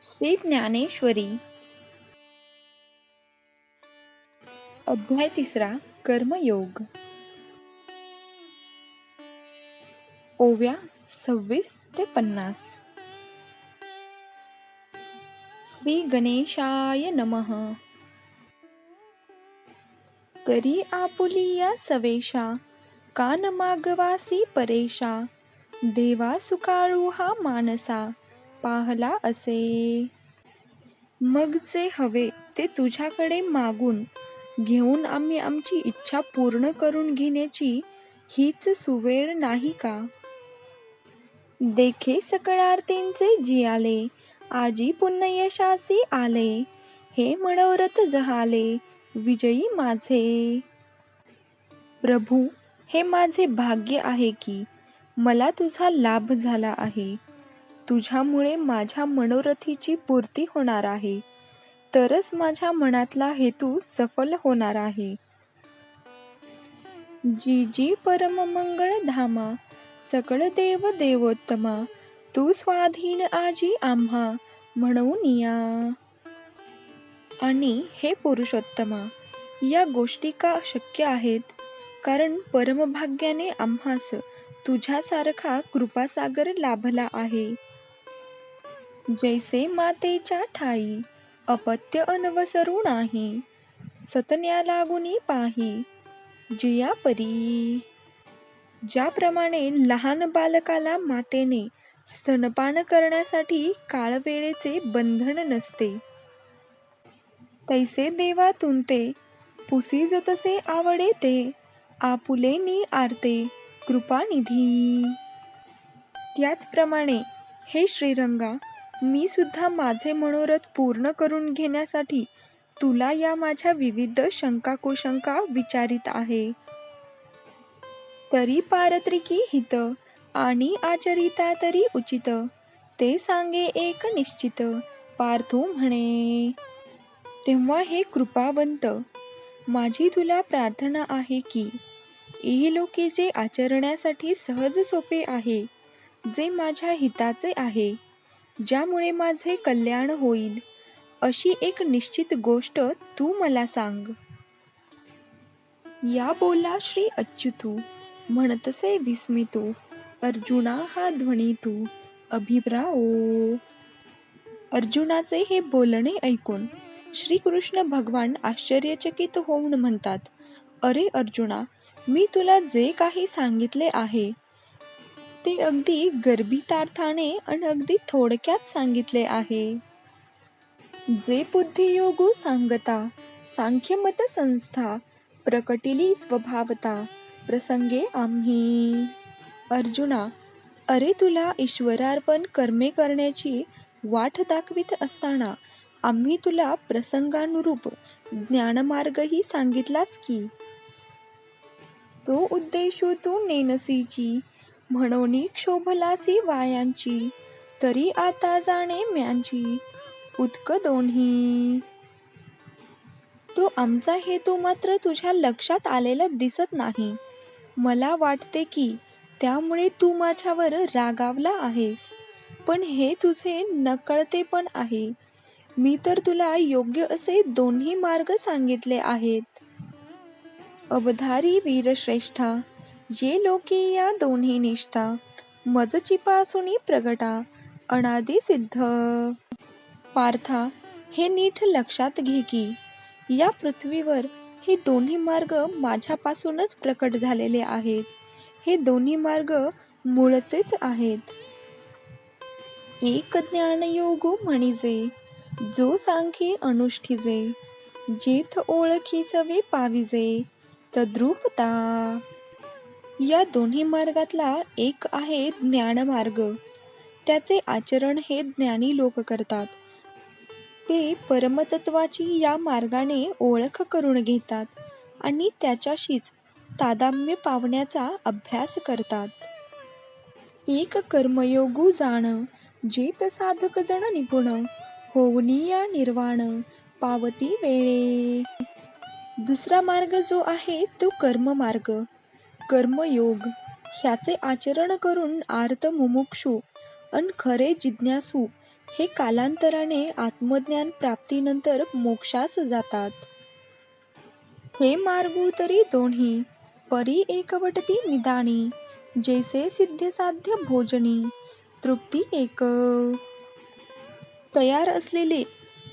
श्री ज्ञानेश्वरी अध्याय 3 कर्मयोग ओव्या 26 ते 50. श्री गणेशाय नमः. करी आपुलिया सवेशा कान मागवासी परेशा देवा सुकाळू हा मानसा पाहला असे. मग जे हवे ते तुझ्याकडे मागून घेऊन आम्ही आमची इच्छा पूर्ण करून घेण्याची हीच सुवेळ नाही का? देखे सकळार्तींचे जियाले आजी पुण्य यशासी आले हे मनोरथ जहाले विजयी माझे. प्रभू, हे माझे भाग्य आहे की मला तुझा लाभ झाला आहे. तुझ्यामुळे माझ्या मनोरथीची पूर्ती होणार आहे, तरच माझ्या मनातला हेतू सफल होणार आहे. जी जी परम मंगळ धामा सकळ देव देवोत्तमा तू स्वाधीन आजी आम्हा म्हणून या. आणि हे पुरुषोत्तमा, या गोष्टी का शक्य आहेत? कारण परमभाग्याने आम्हास तुझ्यासारखा कृपासागर लाभला आहे. जैसे मातेच्या ठाई अपत्य अनवसरू नाही सतन्या लागुनी पाही जिया परी. ज्याप्रमाणे लहान बालकाला मातेने स्तनपान करण्यासाठी काळवेळेचे बंधन नसते, तैसे देवा तुमते पुसी जतसे आवडे ते आपुलेनी आरते कृपानिधी. त्याचप्रमाणे हे श्रीरंगा, मी सुद्धा माझे मनोरथ पूर्ण करून घेण्यासाठी तुला या माझ्या विविध शंका-कुशंका विचारित आहे. तरी पारत्रिकी हित आणि आचरिता तरी उचित ते सांगे एक निश्चित पार्थू म्हणे. तेव्हा हे कृपावंत, माझी तुला प्रार्थना आहे की इहलोकी जे आचरण्यासाठी सहज सोपे आहे, जे माझ्या हिताचे आहे, ज्यामुळे माझे कल्याण होईल, अशी एक निश्चित गोष्ट तू मला सांग. या बोला श्री अच्युतू म्हणतसे विस्मितू अर्जुना हा ध्वनितू अभिप्राओ. अर्जुनाचे हे बोलणे ऐकून श्रीकृष्ण भगवान आश्चर्यचकित होऊन म्हणतात, अरे अर्जुना, मी तुला जे काही सांगितले आहे ते अगदी गर्भितार्थाने आणि अगदी थोडक्यात सांगितले आहे. जे बुद्धियोगू सांगता सांख्यमत संस्था प्रकटिली स्वभावता प्रसंगे आम्ही. अर्जुना, अरे तुला ईश्वरार्पण कर्मे करण्याची वाट दाखवित असताना आम्ही तुला प्रसंगानुरूप ज्ञानमार्गही सांगितलाच की. तो उद्देशू तू नेनसीची म्हणोनी क्षोभलासी वायांची तरी आता जाणे म्यांची उतक दोन्ही. तो आमचा हेतू मात्र तुझ्या लक्षात आलेला दिसत नाही. मला वाटते की त्यामुळे तू माझ्यावर रागावला आहेस, पण हे तुझे नकळतेपण आहे. मी तर तुला योग्य असे दोन्ही मार्ग सांगितले आहेत. अवधारी वीरश्रेष्ठा, ये लोकी या दोन्ही निष्ठा मजचिपासुनी प्रगटा अनादि सिद्ध. पार्था, हे नीट लक्षात घे की या पृथ्वीवर हे दोन्ही मार्ग माझ्यापासूनच प्रकट झालेले आहेत. हे दोन्ही मार्ग मूळचेच आहेत. एक ज्ञानयोगू म्हणिजे जो सांखी अनुष्ठिजे जेथ ओळखीचवे पाविजे तद्रूपता. या दोन्ही मार्गातला एक आहे ज्ञानमार्ग. त्याचे आचरण हे ज्ञानी लोक करतात. ते परमतत्वाची या मार्गाने ओळख करून घेतात आणि त्याच्याशीच तादात्म्य पावण्याचा अभ्यास करतात. एक कर्मयोगू जाण जेत साधक जण निपुण होऊनी या निर्वाण पावती वेळे. दुसरा मार्ग जो आहे तो कर्ममार्ग, कर्मयोग. ह्याचे आचरण करून आर्त मुमुक्षू अन खरे जिज्ञासू हे कालांतराने आत्मज्ञान प्राप्तीनंतर मोक्षास जातात. हे मार्गू तरी दोन्ही, परी एकवटती निदानी, जैसे सिद्ध साध्य भोजनी, तृप्ती एक. तयार असलेले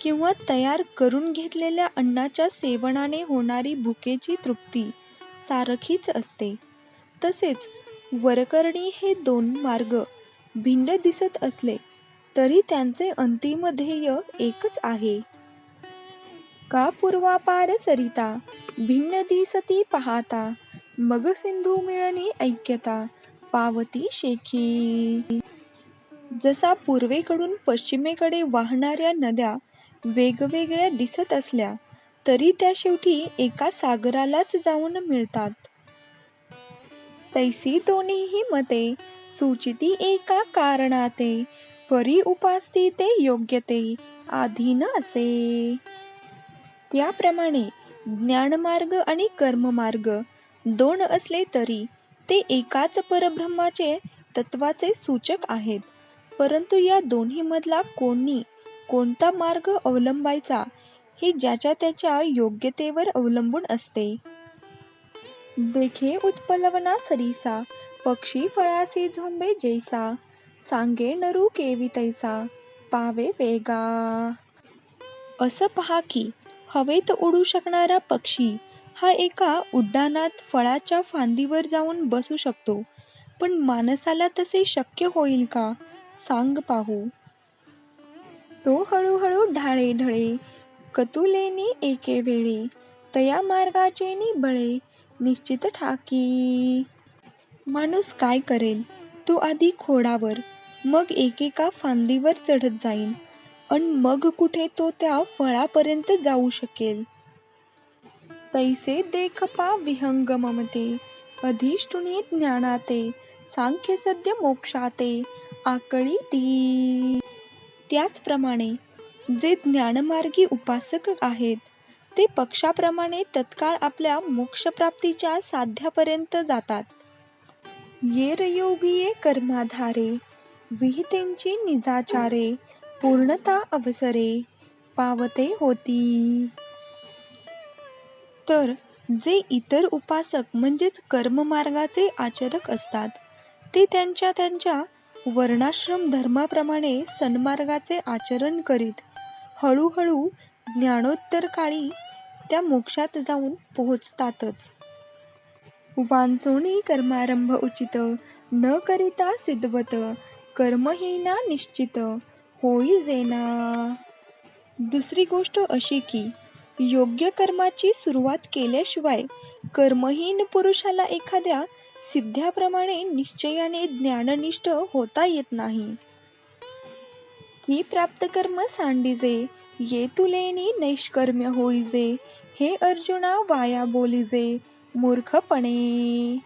किंवा तयार करून घेतलेल्या अन्नाच्या सेवनाने होणारी भुकेची तृप्ती सारखीच असते. तसेच वरकरणी हे दोन मार्ग भिन्न दिसत असले तरी त्यांचे अंतिम ध्येय एकच आहे. का पूर्वापार सरिता भिन्न दिसती पाहता, मग सिंधू मिळणी ऐक्यता पावती शेखी. जसा पूर्वेकडून पश्चिमेकडे वाहणाऱ्या नद्या वेगवेगळ्या दिसत असल्या तरी त्या शेवटी एका सागरालाच जाऊन मिळतात, तैसी दोन्हीही मते सुचिती एका कारणाते, परी उपासती ते योग्यते अधीन असे. त्याप्रमाणे ज्ञानमार्ग आणि कर्ममार्ग दोन असले तरी ते एकाच परब्रह्माचे तत्वाचे सूचक आहेत. परंतु या दोन्हीमधला कोणता मार्ग अवलंबायचा हे ज्याच्या त्याच्या योग्यतेवर अवलंबून असते. देखे उत्पलवना सरिसा पक्षी फळासी झोंबे जैसा, सांगे नरू केवी तैसा पावे वेगा. असं पहा की हवेत उडू शकणारा पक्षी हा एका उड्डाणात फळाच्या फांदीवर जाऊन बसू शकतो, पण माणसाला तसे शक्य होईल का सांग पाहू. तो हळूहळू ढाळे ढळे कतुलेनी एके वेळे, तया मार्गाचे बळे निश्चित ठाकी. माणूस काय करेल, तो आधी खोडावर मग एकेका फांदीवर चढत जाईल अन मग कुठे तो त्या फळापर्यंत जाऊ शकेल. तैसे देखपा विहंग ममते अधिष्ठुनी ज्ञानाते, सांख्य सद्य मोक्षाते आकळी ती. त्याचप्रमाणे जे ज्ञानमार्गी उपासक आहेत ते पक्षाप्रमाणे तत्काळ आपल्या मोक्षप्राप्तीच्या साध्यापर्यंत जातात. येर योगिये कर्माधारे विहितेंची निजाचारे, पूर्णता अवसरे पावते होती. तर जे इतर उपासक म्हणजेच कर्ममार्गाचे आचरक असतात ते त्यांच्या त्यांच्या वर्णाश्रम धर्माप्रमाणे सन्मार्गाचे आचरण करीत हळूहळू ज्ञानोत्तर काळी त्या मोक्षात जाऊन पोहोचतातच. वांचोनी कर्मारंभ उचित न करिता सिद्धवत, कर्महीना निश्चित होई जेना. दुसरी गोष्ट अशी की योग्य कर्माची सुरुवात केल्याशिवाय कर्महीन पुरुषाला एखाद्या सिद्ध्याप्रमाणे निश्चयाने ज्ञाननिष्ठ होता येत नाही. की प्राप्त कर्म सांडिजे ये तुलेनी नैष्कर्म्य होईजे, हे अर्जुना वाया बोलिजे मूर्खपणे.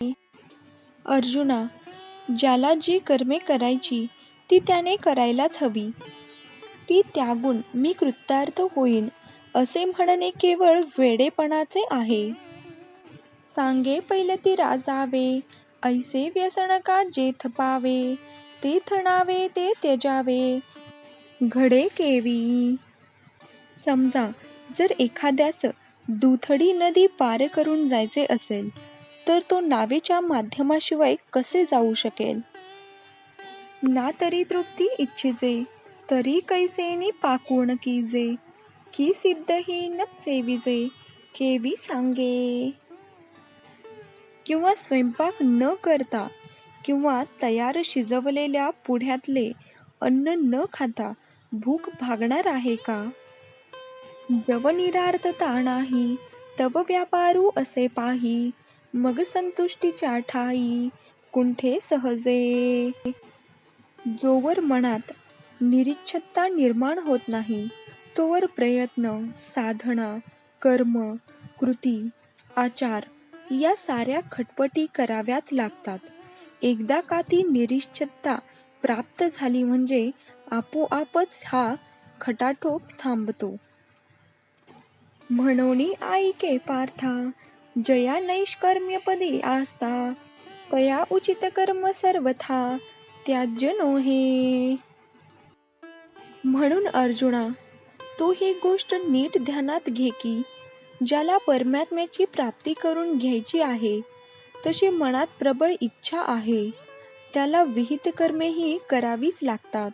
अर्जुना, ज्याला जी कर्मे करायची ती त्याने करायलाच हवी, ती त्यागून मी कृतार्थ होईन असे म्हणणे केवळ वेडेपणाचे आहे. सांगे पैलती राजावे ऐसे व्यसन का जेथ पावे, ते थणावे ते त्यजावे घडे केवी. समजा जर एखाद्यास दुथडी नदी पार करून जायचे असेल तर तो नावेच्या माध्यमाशिवाय कसे जाऊ शकेल. ना तरी तृप्ती इच्छिजे तरी कैसेनी पाकुण कीजे, की सिद्धही न सेविजे केवी सांगे. किंवा स्वयंपाक न करता किंवा तयार शिजवलेल्या पुढ्यातले अन्न न खाता भूक भागणार आहे का. जव निरार्थता नाही तव व्यापारू असे पाही, मग संतुष्टीच्या ठाई कुंठे सहजे. जोवर मनात निरीच्छता निर्माण होत नाही तोवर प्रयत्न, साधना, कर्म, कृती, आचार या साऱ्या खटपटी कराव्याच लागतात. एकदा का ती निरीच्छता प्राप्त झाली म्हणजे आपोआपच हा खटाटोप थांबतो. म्हणोनी ऐके पार्था जया नैष्कर्म्यपदी आसा, तया उचित कर्म सर्वथा त्याज्य नोहे. म्हणून अर्जुना, तू ही गोष्ट नीट ध्यानात घे की ज्याला परमात्म्याची प्राप्ती करून घ्यायची आहे, तशी मनात प्रबळ इच्छा आहे, त्याला विहित कर्मेही करावीच लागतात.